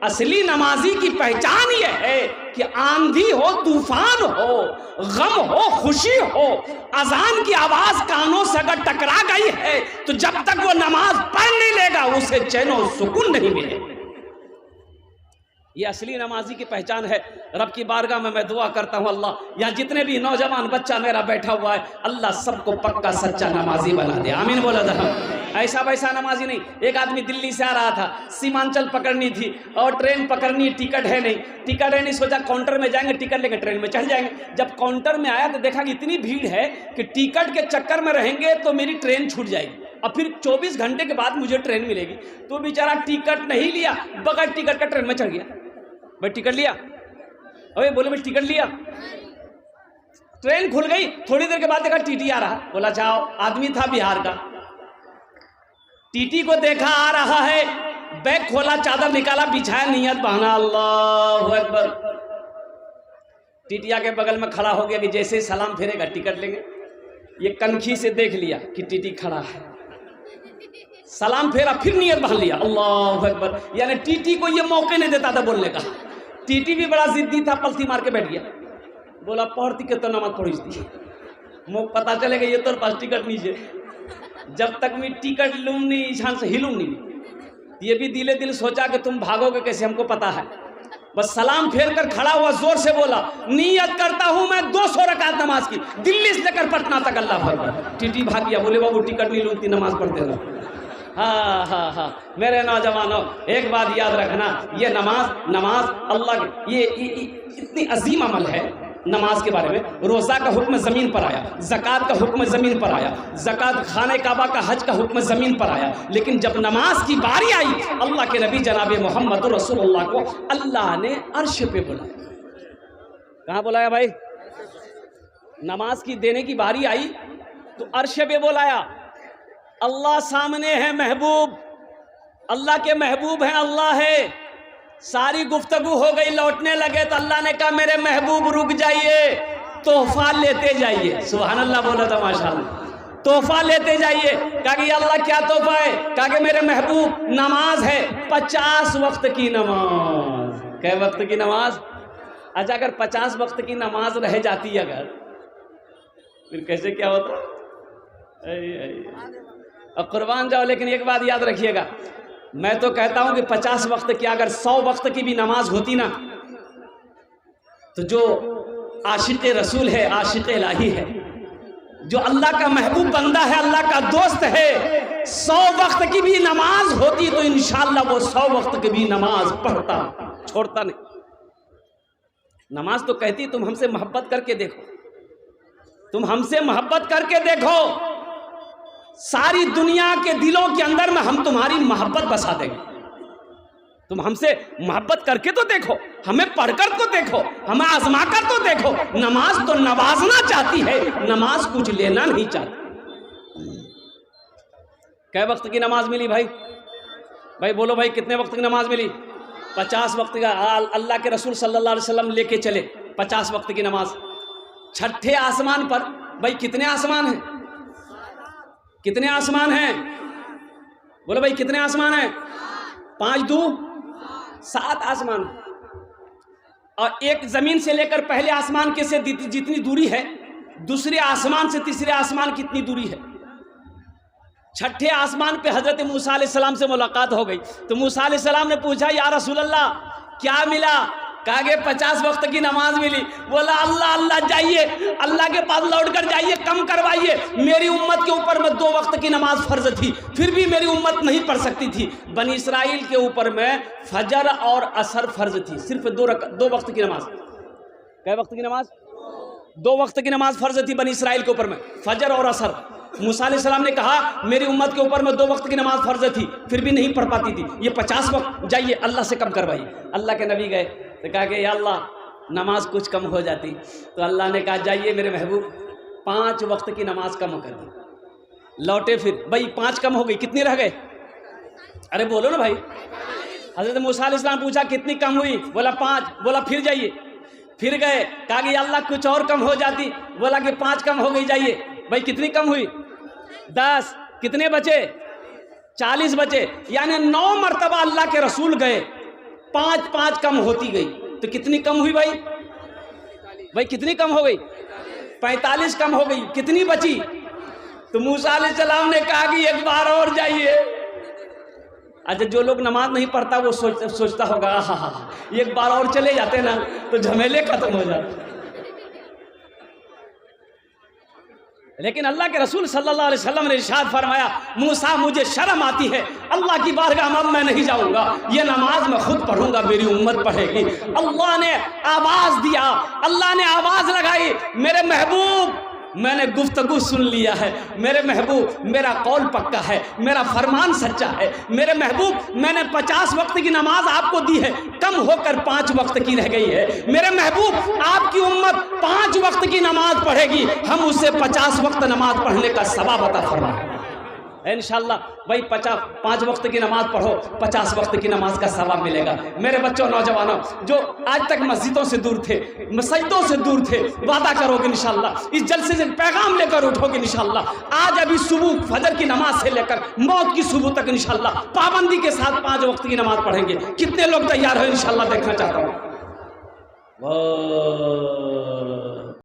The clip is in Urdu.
اصلی نمازی کی پہچان یہ ہے کہ آندھی ہو، طوفان ہو، غم ہو، خوشی ہو، اذان کی آواز کانوں سے اگر ٹکرا گئی ہے تو جب تک وہ نماز پڑھ نہیں لے گا اسے چین و سکون نہیں ملے گا۔ یہ اصلی نمازی کی پہچان ہے۔ رب کی بارگاہ میں دعا کرتا ہوں، اللہ یہاں جتنے بھی نوجوان بچہ میرا بیٹھا ہوا ہے، اللہ سب کو پکا سچا نمازی بنا دے، آمین بولا تھا۔ ایسا ویسا نمازی نہیں۔ ایک آدمی دلی سے آ رہا تھا، سیمانچل پکڑنی تھی اور ٹرین پکڑنی، ٹکٹ ہے نہیں، سوچا کاؤنٹر میں جائیں گے، ٹکٹ لے کے ٹرین میں چڑھ جائیں گے۔ جب کاؤنٹر میں آیا تو دیکھا کہ اتنی بھیڑ ہے کہ ٹکٹ کے چکر میں رہیں گے تو میری ٹرین چھوٹ جائے گی اور پھر 24 گھنٹے کے بعد مجھے ٹرین ملے گی۔ تو بیچارہ ٹکٹ نہیں لیا، بغیر ٹکٹ کا ٹرین میں چڑھ گیا۔ بھائی ٹکٹ لیا؟ ابھی بولے بھائی ٹکٹ لیا؟ ٹرین کھل گئی، تھوڑی دیر کے بعد دیکھا ٹی ٹی آ رہا، بولا جاؤ، آدمی تھا بہار کا، ٹی ٹی کو دیکھا آ رہا ہے، بیگ کھولا، چادر نکالا، بچھایا، نیت بہانا، اللہ اکبر۔ ٹی ٹی آ کے بغل میں کھڑا ہو گیا کہ جیسے ہی سلام پھیرے گا ٹکٹ لیں گے۔ یہ کنکھی سے دیکھ لیا کہ ٹی ٹی کھڑا ہے، سلام پھیرا، پھر نیت بہن لیا، اللہ اکبر۔ یعنی ٹی ٹی کو یہ موقع نہیں دیتا تھا بولنے کا۔ ٹی ٹی بھی بڑا ضدی تھا، پلتی مار کے بیٹھ گیا، بولا پڑھتی کہ تو نماز پڑھی تھی، مو پتا چلے گا یہ تو پاس ٹکٹ نیچے، جب تک میں ٹکٹ لوں نہیں، شان سے ہلوں نہیں۔ یہ بھی دل دل سوچا کہ تم بھاگو گے کیسے، ہم کو پتا ہے۔ بس سلام پھیر کر کھڑا ہوا، زور سے بولا نیت کرتا ہوں میں 200 رکعت نماز کی، دلی سے لے کر پٹنہ تک، اللہ اکبر۔ ٹی ٹی بھاگ گیا، بولے بابو ٹکٹ نہیں لوں، نماز پڑھتے رہو۔ ہاں میرے نوجوانوں، ایک بات یاد رکھنا، یہ نماز اللہ یہ اتنی عظیم عمل ہے۔ نماز کے بارے میں روزہ کا حکم زمین پر آیا، زکوٰۃ کا حکم زمین پر آیا، زکوٰۃ خانہ کعبہ کا حج کا حکم زمین پر آیا، لیکن جب نماز کی باری آئی اللہ کے نبی جناب محمد رسول اللہ کو اللہ نے عرش پہ بلایا۔ کہاں بلایا بھائی؟ نماز کی دینے کی باری آئی تو عرش پہ بلایا۔ اللہ سامنے ہے، محبوب اللہ کے محبوب ہیں، اللہ ہے۔ ساری گفتگو ہو گئی، لوٹنے لگے تو اللہ نے کہا میرے محبوب رک جائیے، تحفہ لیتے جائیے۔ سبحان اللہ بولا تھا، ماشاءاللہ، تحفہ لیتے جائیے۔ کہا کہ یا اللہ کیا تحفہ ہے؟ کہا کہ میرے محبوب نماز ہے، 50 وقت کی نماز۔ کئے وقت کی نماز؟ اچھا اگر 50 وقت کی نماز رہ جاتی اگر، پھر کیسے کیا ہوتا؟ اب قربان جاؤ، لیکن ایک بات یاد رکھیے گا، میں تو کہتا ہوں کہ 50 وقت کی اگر 100 وقت کی بھی نماز ہوتی نا تو جو عاشق رسول ہے، عاشق الہی ہے، جو اللہ کا محبوب بندہ ہے، اللہ کا دوست ہے، 100 وقت کی بھی نماز ہوتی تو انشاءاللہ وہ 100 وقت کی بھی نماز پڑھتا، چھوڑتا نہیں۔ نماز تو کہتی تم ہم سے محبت کر کے دیکھو، تم ہم سے محبت کر کے دیکھو، ساری دنیا کے دلوں کے اندر میں ہم تمہاری محبت بسا دیں گے۔ تم ہم سے محبت کر کے تو دیکھو، ہمیں پڑھ کر تو دیکھو، ہمیں آزما کر تو دیکھو۔ نماز تو نوازنا چاہتی ہے، نماز کچھ لینا نہیں چاہتی۔ کئے وقت کی نماز ملی بھائی؟ بھائی بولو بھائی، کتنے وقت کی نماز ملی؟ 50 وقت کا۔ اللہ کے رسول صلی اللہ علیہ وسلم لے کے چلے 50 وقت کی نماز۔ چھٹے آسمان پر بھائی کتنے آسمان ہیں؟ کتنے آسمان ہیں؟ بولو بھائی کتنے آسمان ہیں؟ 5 2 7 آسمان۔ اور ایک زمین سے لے کر پہلے آسمان کے سے جتنی دوری ہے، دوسرے آسمان سے تیسرے آسمان کتنی دوری ہے؟ چھٹے آسمان پہ حضرت موسیٰ علیہ السلام سے ملاقات ہو گئی تو موسیٰ علیہ السلام نے پوچھا یا رسول اللہ کیا ملا؟ کہا کہ 50 وقت کی نماز ملی۔ بولا اللہ جائیے، اللہ کے پاس لوٹ کر جائیے، کم کروائیے۔ میری امت کے اوپر میں 2 وقت کی نماز فرض تھی، پھر بھی میری امت نہیں پڑھ سکتی تھی۔ بنی اسرائیل کے اوپر میں فجر اور عصر فرض تھی، صرف 2 وقت کی نماز۔ کئے وقت کی نماز؟ 2 وقت کی نماز فرض تھی بنی اسرائیل کے اوپر میں، فجر اور عصر۔ موسیٰ علیہ السلام نے کہا میری امت کے اوپر میں 2 وقت کی نماز فرض تھی، پھر بھی نہیں پڑھ پاتی تھی، یہ 50 وقت، جائیے اللہ سے کم کروائیے۔ اللہ کے نبی گئے تو کہا کہ یا اللہ نماز کچھ کم ہو جاتی، تو اللہ نے کہا جائیے میرے محبوب 5 وقت کی نماز کم کر دی۔ لوٹے پھر بھائی 5 کم ہو گئی، کتنی رہ گئے؟ ارے بولو نا بھائی۔ حضرت موسیٰ علیہ السلام پوچھا کتنی کم ہوئی؟ بولا 5۔ بولا پھر جائیے، پھر گئے، کہا کہ یا اللہ کچھ اور کم ہو جاتی، بولا کہ 5 کم ہو گئی، جائیے۔ بھائی کتنی کم ہوئی؟ 10۔ کتنے بچے؟ 40 بچے، یعنی 9 مرتبہ اللہ کے رسول گئے 5 5 کم ہوتی گئی تو کتنی کم ہوئی بھائی؟ بھائی کتنی کم ہو گئی؟ 45 کم ہو گئی. کتنی بچی؟ تو موسیٰ علیہ السلام نے کہا کہ ایک بار اور جائیے. اچھا جو لوگ نماز نہیں پڑھتا وہ سوچتا ہوگا ہاں ایک بار اور چلے جاتے نا تو جھمیلے ختم ہو جاتے. لیکن اللہ کے رسول صلی اللہ علیہ وسلم نے ارشاد فرمایا موسیٰ مجھے شرم آتی ہے اللہ کی بارگاہ میں نہیں جاؤں گا, یہ نماز میں خود پڑھوں گا, میری امت پڑھے گی. اللہ نے آواز دیا, اللہ نے آواز لگائی, میرے محبوب میں نے گفتگو سن لیا ہے, میرے محبوب میرا قول پکا ہے, میرا فرمان سچا ہے, میرے محبوب میں نے 50 وقت کی نماز آپ کو دی ہے, کم ہو کر 5 وقت کی رہ گئی ہے. میرے محبوب آپ کی امت 5 وقت کی نماز پڑھے گی, ہم اسے 50 وقت نماز پڑھنے کا ثواب عطا فرمائیں انشاءاللہ. بھائی 5 وقت کی نماز پڑھو, 50 وقت کی نماز کا ثواب ملے گا. میرے بچوں نوجوانوں جو آج تک مسجدوں سے دور تھے, مسجدوں سے دور تھے, وعدہ کرو گے انشاءاللہ اس جلسے سے پیغام لے کر اٹھو گے انشاءاللہ. آج ابھی صبح فجر کی نماز سے لے کر موت کی صبح تک انشاءاللہ پابندی کے ساتھ 5 وقت کی نماز پڑھیں گے. کتنے لوگ تیار ہو انشاءاللہ دیکھنا چاہتا ہوں.